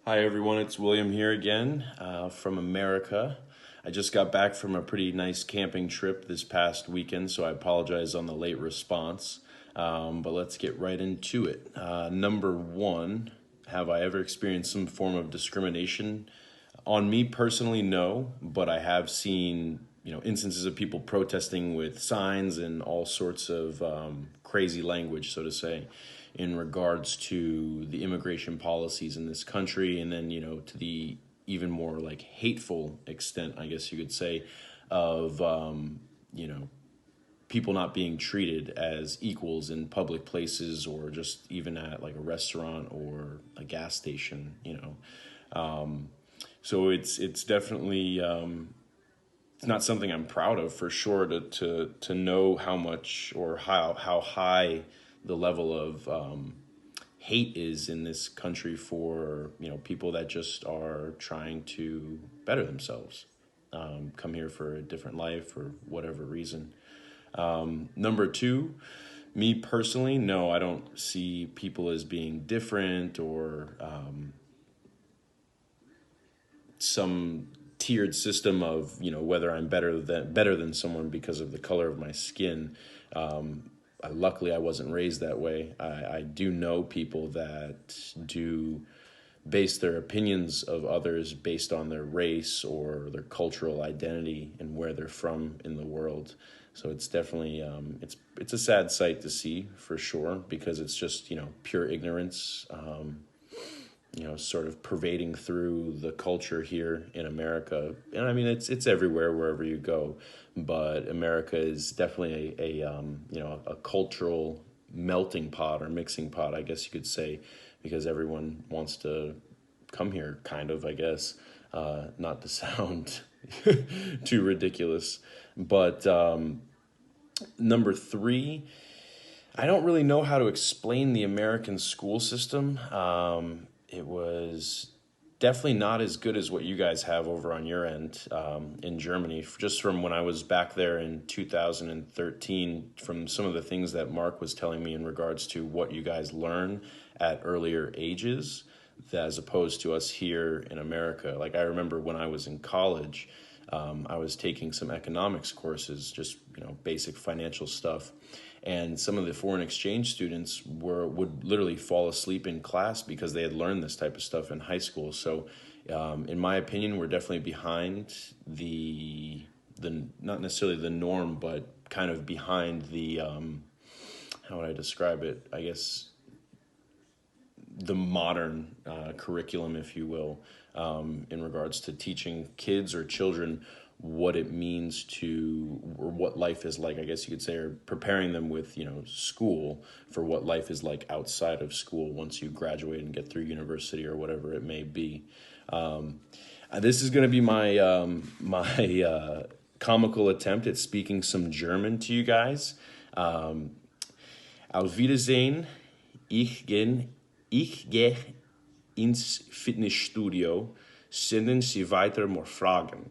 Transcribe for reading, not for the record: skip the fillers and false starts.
Hi everyone, it's William here again from America. I just got back from a pretty nice camping trip this past weekend, so I apologize on the late response. But let's get right into it. Number one, have I ever experienced some form of discrimination? On me personally, no, but I have seen instances of people protesting with signs and all sorts of crazy language, so to say, in regards to the immigration policies in this country, and then to the even more like hateful extent, I guess you could say, of you know people not being treated as equals in public places or just even at like a restaurant or a gas station. So it's definitely it's not something I'm proud of, for sure, to know how much or how high the level of hate is in this country for people that just are trying to better themselves, come here for a different life for whatever reason. Number two, me personally, no, I don't see people as being different or some tiered system of whether I'm better than someone because of the color of my skin. Luckily, I wasn't raised that way. I do know people that do base their opinions of others based on their race or their cultural identity and where they're from in the world. So it's definitely it's a sad sight to see, for sure, because it's just pure ignorance. Sort of pervading through the culture here in America. And I mean, it's everywhere, wherever you go. But America is definitely a cultural melting pot or mixing pot, I guess you could say, because everyone wants to come here, kind of, I guess, not to sound too ridiculous. But number three, I don't really know how to explain the American school system. It was definitely not as good as what you guys have over on your end in Germany. Just from when I was back there in 2013, from some of the things that Mark was telling me in regards to what you guys learn at earlier ages, as opposed to us here in America. Like, I remember when I was in college, I was taking some economics courses, just basic financial stuff, and some of the foreign exchange students would literally fall asleep in class because they had learned this type of stuff in high school. So, in my opinion, we're definitely behind the not necessarily the norm, but kind of behind the how would I describe it? I guess the modern curriculum, if you will, in regards to teaching kids or children what it means to, or what life is like, I guess you could say, or preparing them with, school for what life is like outside of school once you graduate and get through university or whatever it may be. This is going to be my comical attempt at speaking some German to you guys. Auf Wiedersehen. Ich gehe ins Fitnessstudio. Senden Sie weiter more Fragen.